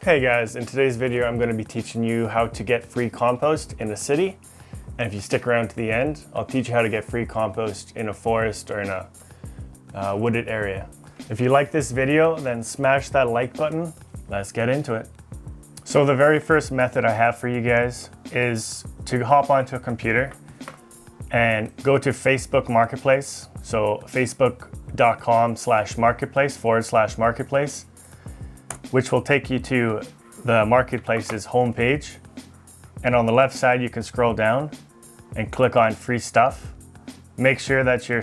Hey guys, in today's video I'm going to be teaching you how to get free compost in a city, and if you stick around to the end I'll teach you how to get free compost in a forest or in a wooded area. If you like this video, then smash that like button. Let's get into it. So the very first method I have for you guys is to hop onto a computer and go to Facebook Marketplace. So facebook.com/marketplace/marketplace, which will take you to the marketplace's homepage. And on the left side, you can scroll down and click on free stuff. Make sure that your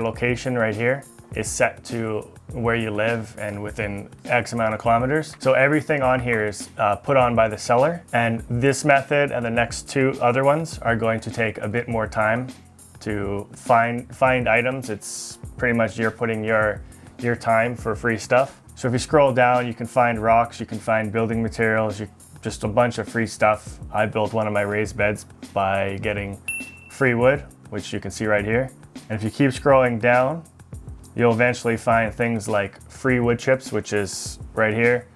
location right here is set to where you live and within X amount of kilometers. So everything on here is put on by the seller. And this method and the next two other ones are going to take a bit more time to find items. It's pretty much you're putting your time for free stuff. So if you scroll down, you can find rocks, you can find building materials, just a bunch of free stuff. I built one of my raised beds by getting free wood, which you can see right here. And if you keep scrolling down, you'll eventually find things like free wood chips, which is right here,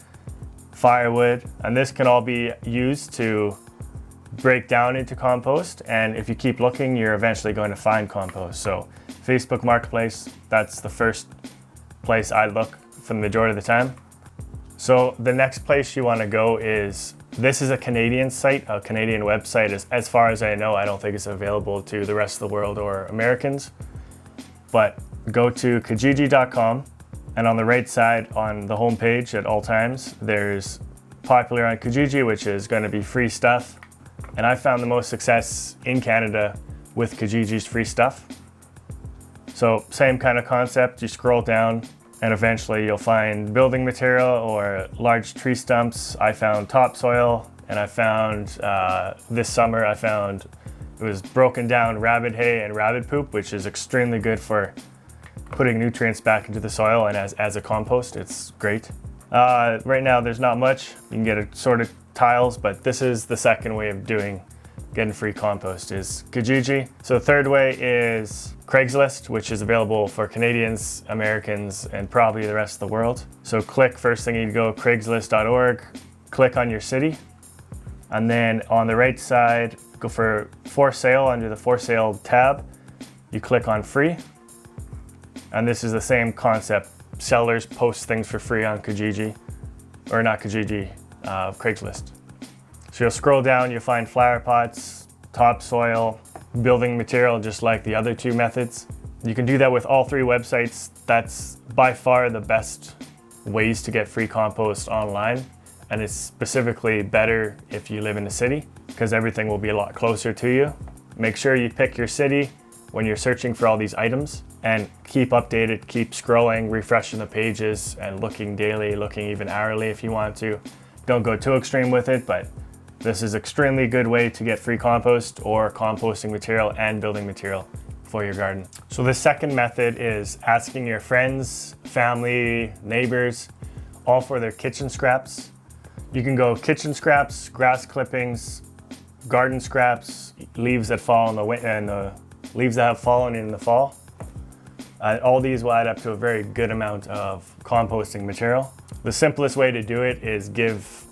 firewood, and this can all be used to break down into compost. And if you keep looking, you're eventually going to find compost. So Facebook Marketplace, that's the first place I look for the majority of the time. So the next place you want to go is, this is a Canadian site, a Canadian website. As far as I know, I don't think it's available to the rest of the world or Americans, but go to Kijiji.com, and on the right side on the home page at all times, there's popular on Kijiji, which is going to be free stuff. And I found the most success in Canada with Kijiji's free stuff. So same kind of concept, you scroll down and eventually you'll find building material or large tree stumps. I found topsoil, and I found, this summer I found it was broken down rabbit hay and rabbit poop, which is extremely good for putting nutrients back into the soil, and as a compost, it's great. Right now there's not much. You can get assorted tiles, but this is the second way of getting free compost is Kijiji. So the third way is CRAIGSLIST, which is available for Canadians, Americans, and probably the rest of the world. So first thing you go, CRAIGSLIST.org, click on your city, and then on the right side, go for sale. Under the for sale tab, you click on free. And this is the same concept. Sellers post things for free on Kijiji, or not Kijiji, CRAIGSLIST. So you'll scroll down, you'll find flower pots, topsoil, building material, just like the other two methods. You can do that with all three websites. That's by far the best ways to get free compost online. And it's specifically better if you live in a city, because everything will be a lot closer to you. Make sure you pick your city when you're searching for all these items, and keep updated, keep scrolling, refreshing the pages, and looking daily, looking even hourly if you want to. Don't go too extreme with it, but this is an extremely good way to get free compost or composting material and building material for your garden. So the second method is asking your friends, family, neighbors, all for their kitchen scraps. You can go kitchen scraps, grass clippings, garden scraps, leaves that fall in the winter, and the leaves that have fallen in the fall. All these will add up to a very good amount of composting material. The simplest way to do it is give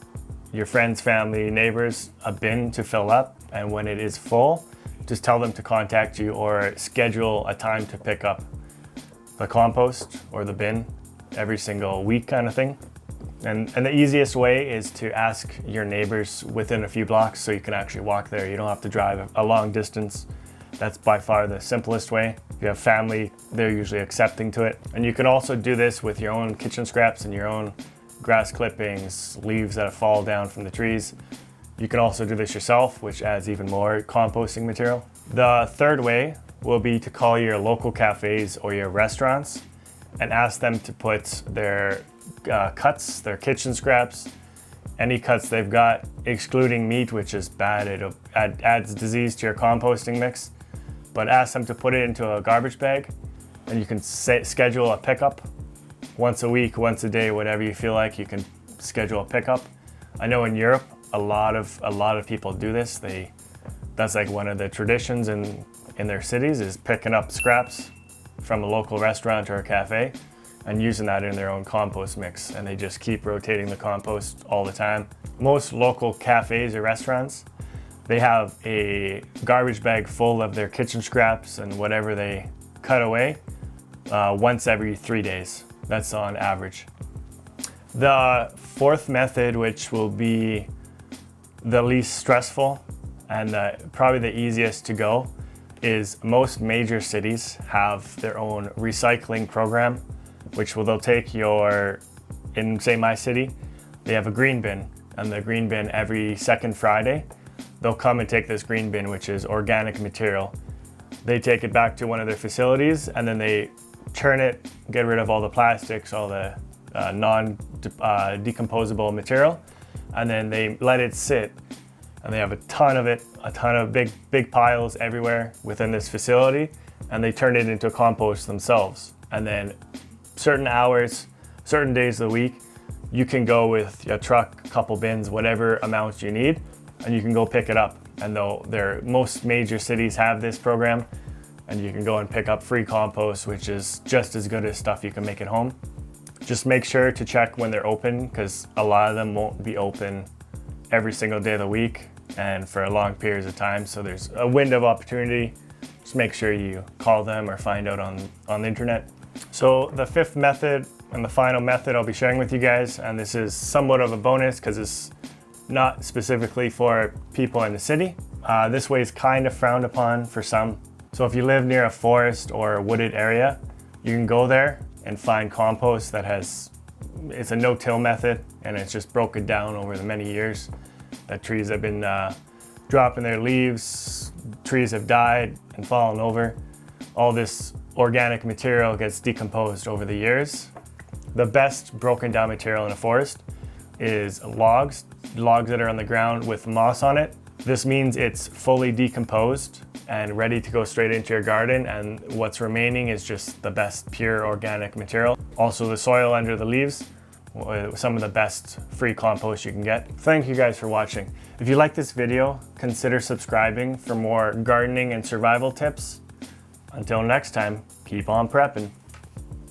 your friends, family, neighbors a bin to fill up, and when it is full, just tell them to contact you or schedule a time to pick up the compost or the bin every single week kind of thing. And the easiest way is to ask your neighbors within a few blocks, so you can actually walk there. You don't have to drive a long distance. That's by far the simplest way. If you have family, they're usually accepting to it. And you can also do this with your own kitchen scraps and your own grass clippings, leaves that fall down from the trees. You can also do this yourself, which adds even more composting material. The third way will be to call your local cafes or your restaurants and ask them to put their cuts, their kitchen scraps, any cuts they've got, excluding meat, which is bad. It adds disease to your composting mix. But ask them to put it into a garbage bag, and you can schedule a pickup once a week, once a day, whatever you feel like. You can schedule a pickup. I know in Europe, a lot of people do this. That's like one of the traditions in their cities, is picking up scraps from a local restaurant or a cafe and using that in their own compost mix, and they just keep rotating the compost all the time. Most local cafes or restaurants, they have a garbage bag full of their kitchen scraps and whatever they cut away once every 3 days. That's on average. The fourth method, which will be the least stressful and probably the easiest to go, is most major cities have their own recycling program, which they'll take in say my city, they have a green bin, and the green bin every second Friday, they'll come and take this green bin, which is organic material. They take it back to one of their facilities, and then they turn it, get rid of all the plastics, all the non-decomposable material, and then they let it sit. And they have a ton of it, a ton of big piles everywhere within this facility, and they turn it into compost themselves. And then certain hours, certain days of the week, you can go with your truck, a couple bins, whatever amount you need, and you can go pick it up. And most major cities have this program, and you can go and pick up free compost, which is just as good as stuff you can make at home. Just make sure to check when they're open, because a lot of them won't be open every single day of the week and for long periods of time. So there's a window of opportunity. Just make sure you call them or find out on the internet. So the fifth method and the final method I'll be sharing with you guys, and this is somewhat of a bonus because it's not specifically for people in the city. This way is kind of frowned upon for some. So if you live near a forest or a wooded area, you can go there and find compost it's a no-till method, and it's just broken down over the many years that trees have been dropping their leaves, trees have died and fallen over. All this organic material gets decomposed over the years. The best broken down material in a forest is logs that are on the ground with moss on it. This means it's fully decomposed and ready to go straight into your garden, and what's remaining is just the best pure organic material. Also the soil under the leaves, some of the best free compost you can get. Thank you guys for watching. If you like this video, consider subscribing for more gardening and survival tips. Until next time, keep on prepping.